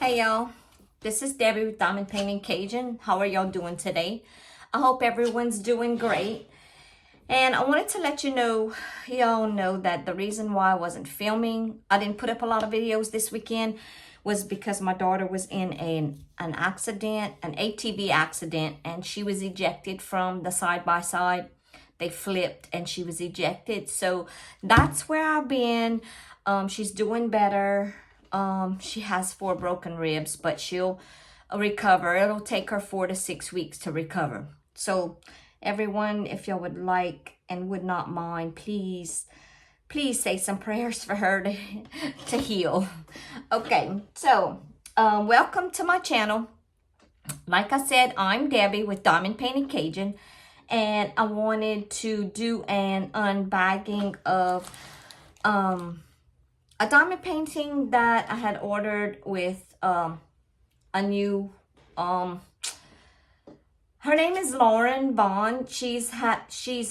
Hey y'all, this is Debbie with Diamond Painting Cajun. How are y'all doing today? I hope everyone's doing great. And I wanted to let you know, y'all know that the reason why I wasn't filming, I didn't put up a lot of videos this weekend, was because my daughter was in an accident, an ATV accident, and she was ejected from the side-by-side. They flipped and she was ejected. So that's where I've been. She's doing better. She has 4 broken ribs, but she'll recover. It'll take her 4 to 6 weeks to recover. So everyone, if y'all would like and would not mind, please say some prayers for her to heal. Okay, so welcome to my channel. Like I said, I'm Debbie with Diamond Painting Cajun, and I wanted to do an unbagging of a diamond painting that I had ordered with a new her name is Lauren Bond. She's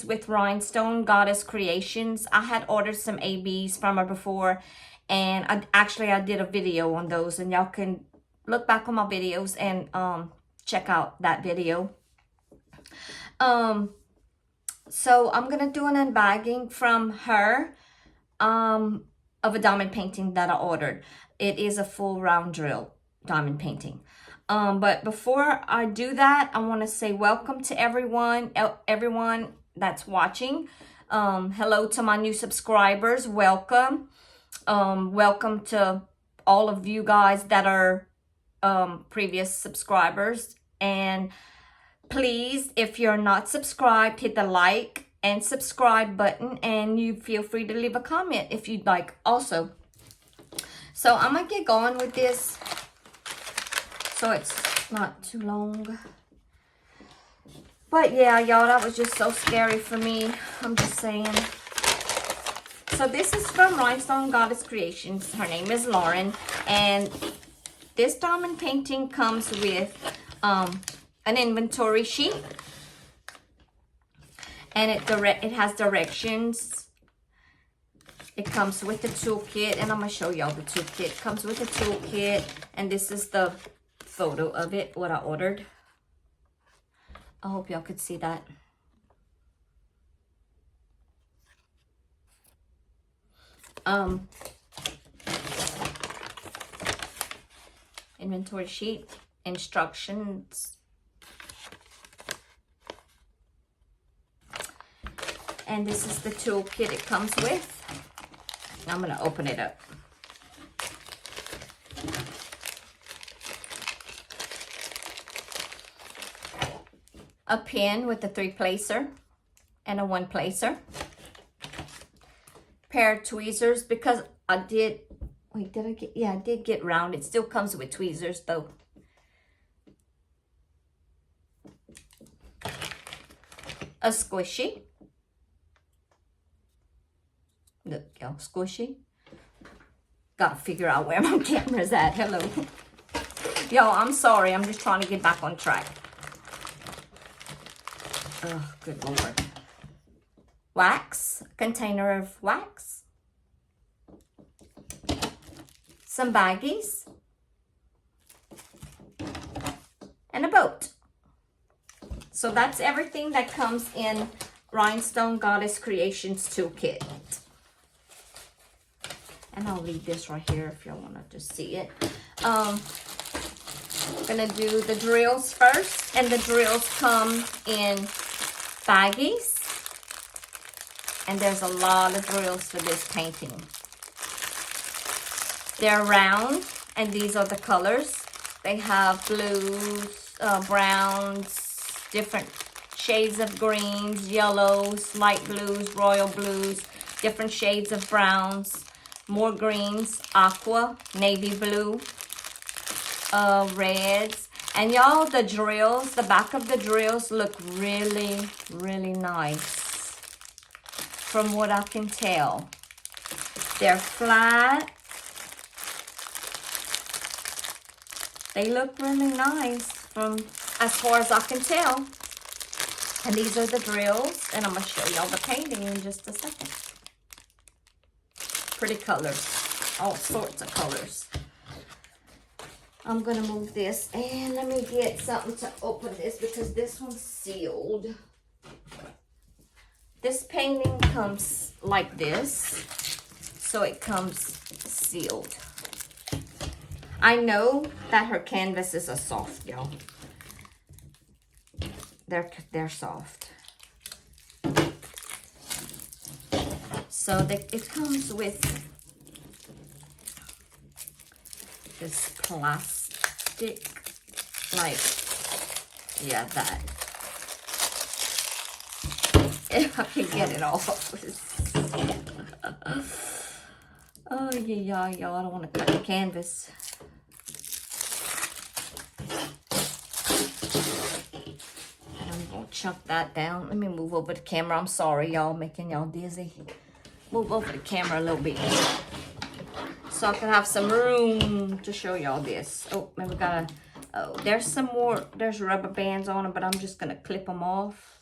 with Rhinestone Goddess Creations. I had ordered some ABs from her before, and I did a video on those, and y'all can look back on my videos and check out that video. So I'm gonna do an unbagging from her of a diamond painting that I ordered. It is a full round drill diamond painting. But before I do that, I want to say welcome to everyone that's watching. Hello to my new subscribers. Welcome. Welcome to all of you guys that are previous subscribers. And please, if you're not subscribed, hit the like and subscribe button, and you feel free to leave a comment if you'd like also. So I'm gonna get going with this so it's not too long. But yeah, y'all, that was just so scary for me. I'm just saying. So this is from Rhinestone Goddess Creations. Her name is Lauren, and this diamond painting comes with an inventory sheet, and it has directions. It comes with the toolkit, and I'm gonna show y'all the toolkit. It comes with a toolkit, and this is the photo of it, what I ordered. I hope y'all could see that. Inventory sheet, instructions, and this is the toolkit it comes with. I'm going to open it up. A pin with a 3-placer and a 1-placer. Pair of tweezers, because I did, I did get round. It still comes with tweezers though. A squishy. Look, y'all, squishy. Gotta figure out where my camera's at. Hello. Y'all, I'm sorry. I'm just trying to get back on track. Oh, good Lord. Wax. A container of wax. Some baggies. And a boat. So that's everything that comes in Rhinestone Goddess Creations Toolkit. And I'll leave this right here if y'all want to just see it. I'm going to do the drills first. And the drills come in baggies. And there's a lot of drills for this painting. They're round, and these are the colors. They have blues, browns, different shades of greens, yellows, light blues, royal blues, different shades of browns. More greens, aqua, navy blue, reds. And y'all, the drills, the back of the drills look really, really nice. From what I can tell. They're flat. They look really nice from as far as I can tell. And these are the drills. And I'm going to show y'all the painting in just a second. Pretty colors, all sorts of colors. I'm gonna move this, and let me get something to open this because this one's sealed. This painting comes like this, so it comes sealed. I know that her canvases are soft, y'all. They're soft. So it comes with this plastic, like, yeah, that. If I can get it off. Oh, yeah, y'all, I don't want to cut the canvas. And I'm going to chunk that down. Let me move over the camera. I'm sorry, y'all, making y'all dizzy. Move over the camera a little bit so I can have some room to show y'all this. Oh, maybe gotta, oh, there's some more, there's rubber bands on them, but I'm just gonna clip them off.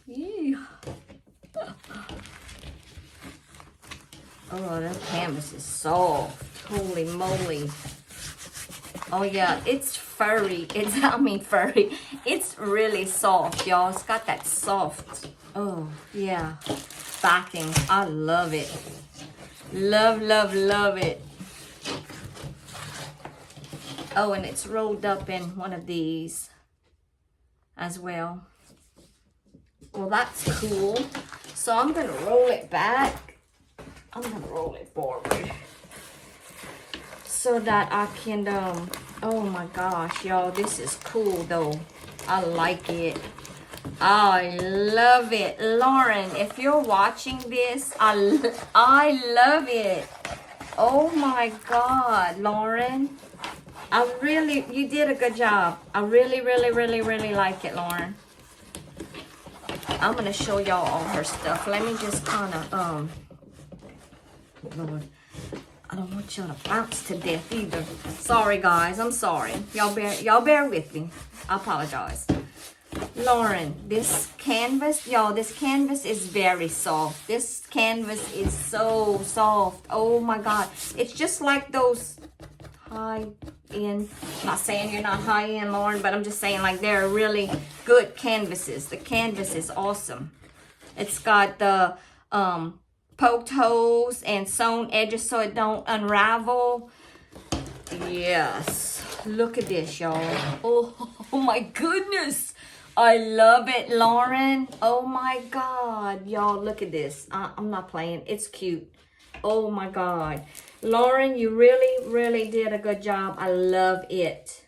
Yeah. Oh, that canvas is soft. Holy moly. Oh yeah, it's furry. Furry. It's really soft, y'all. It's got that soft, oh yeah, backing. I love it. Love, love, love it. Oh, and it's rolled up in one of these as well. Well, that's cool. So I'm gonna roll it back. I'm gonna roll it forward so that I can, oh my gosh, y'all, this is cool though. I like it. I love it. Lauren, if you're watching this, I love it. Oh my God, Lauren. You did a good job. I really, really, really, really like it, Lauren. I'm gonna show y'all all her stuff. Let me just kind of, Lord, I don't want y'all to bounce to death either. Sorry, guys. I'm sorry. Y'all bear with me. I apologize. Lauren, this canvas, y'all, this canvas is very soft. This canvas is so soft. Oh my God. It's just like those high-end, I'm not saying you're not high-end, Lauren, but I'm just saying like they're really good canvases. The canvas is awesome. It's got the poked holes and sewn edges so it don't unravel. Yes. Look at this, y'all. Oh my goodness. I love it, Lauren. Oh my God. Y'all, look at this. I'm not playing. It's cute. Oh my God. Lauren, you really, really did a good job. I love it.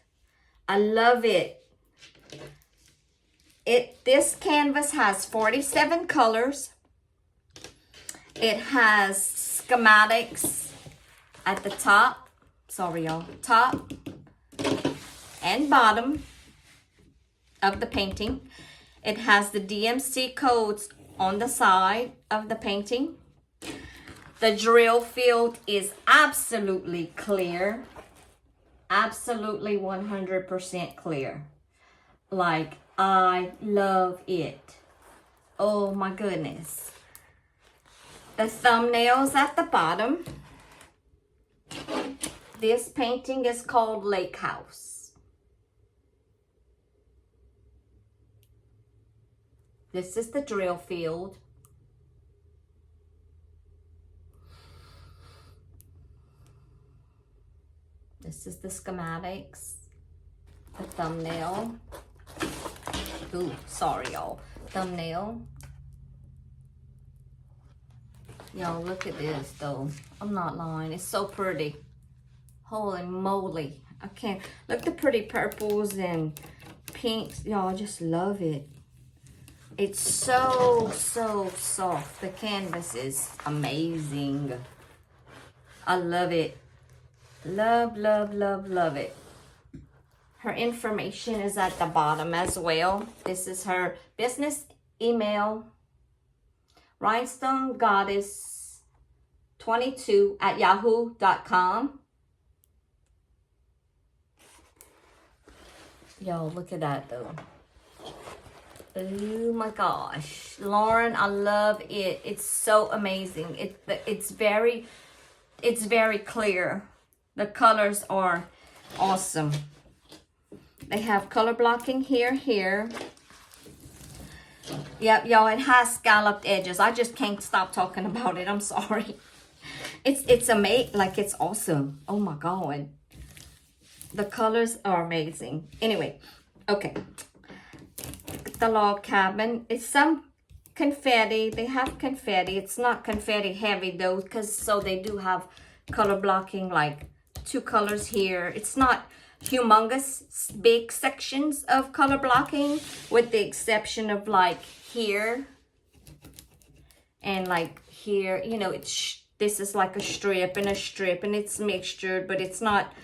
I love it. This canvas has 47 colors. It has schematics at the top. Sorry, y'all. Top and bottom of the painting. It has the DMC codes on the side of the painting. The drill field is absolutely clear. Absolutely 100% clear. Like, I love it. Oh my goodness. The thumbnails at the bottom. This painting is called Lake House. This is the drill field. This is the schematics. The thumbnail. Ooh, sorry, y'all. Thumbnail. Y'all, look at this, though. I'm not lying. It's so pretty. Holy moly. I can't. Look at the pretty purples and pinks. Y'all, I just love it. It's so, so soft. The canvas is amazing. I love it. Love, love, love, love it. Her information is at the bottom as well. This is her business email. Rhinestone Goddess 22 at yahoo.com. Y'all, look at that though. Oh my gosh. Lauren, I love it. It's so amazing. It's very clear. The colors are awesome. They have color blocking here. Yep, y'all, it has scalloped edges. I just can't stop talking about it. I'm sorry. It's amazing. Like, it's awesome. Oh my God. The colors are amazing. Anyway, okay. The log cabin. It's some confetti. They have confetti. It's not confetti heavy though, because so they do have color blocking, like 2 colors here. It's not humongous big sections of color blocking, with the exception of like here and like here. You know, this is like a strip and a strip, and it's mixtured, but it's not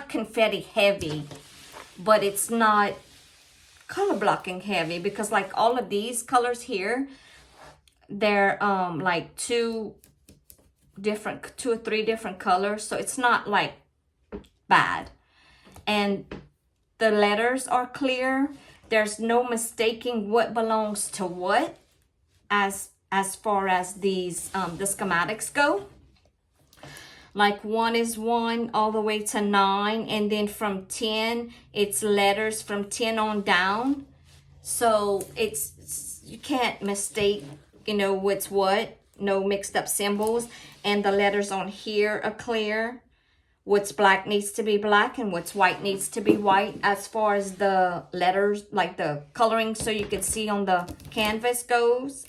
confetti heavy, but it's not color blocking heavy, because like all of these colors here, they're like 2 or 3 different colors, so it's not like bad. And the letters are clear. There's no mistaking what belongs to what as far as these the schematics go. Like 1 is 1 all the way to 9, and then from 10 it's letters from 10 on down. So you can't mistake, you know, what's what. No mixed up symbols. And the letters on here are clear. What's black needs to be black, and what's white needs to be white as far as the letters, like the coloring, so you can see on the canvas goes.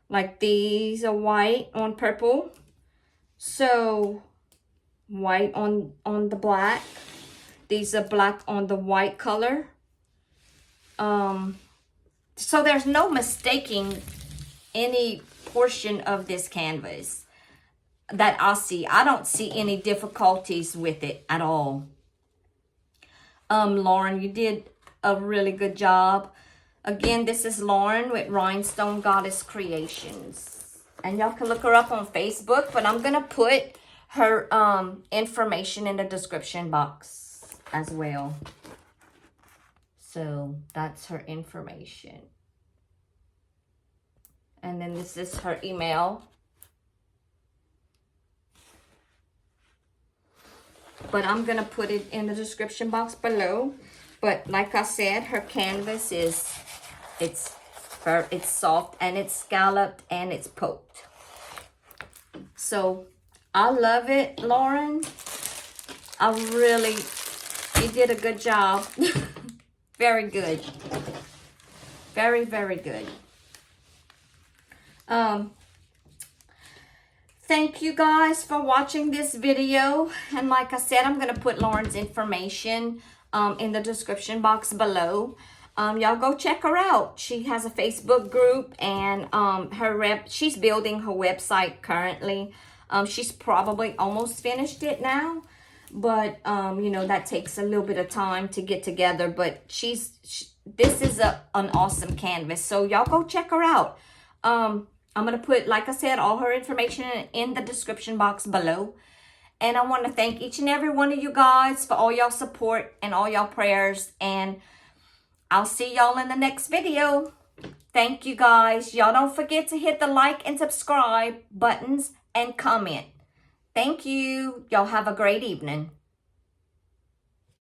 Like these are white on purple, so white on the black. These are black on the white color. So there's no mistaking any portion of this canvas that I see. I don't see any difficulties with it at all. Lauren, you did a really good job. Again, this is Lauren with Rhinestone Goddess Creations. And y'all can look her up on Facebook, but I'm going to put her information in the description box as well. So that's her information. And then this is her email. But I'm going to put it in the description box below. But like I said, her canvas it's soft, and it's scalloped, and it's poked. So I love it, Lauren. You did a good job. Very good. Very, very good. Thank you guys for watching this video. And like I said, I'm going to put Lauren's information in the description box below. Y'all go check her out. She has a Facebook group, and she's building her website currently. She's probably almost finished it now, but you know, that takes a little bit of time to get together. But this is an awesome canvas, so y'all go check her out. I'm going to put, like I said, all her information in the description box below. And I want to thank each and every one of you guys for all y'all support and all y'all prayers. And I'll see y'all in the next video. Thank you guys. Y'all don't forget to hit the like and subscribe buttons and comment. Thank you. Y'all have a great evening.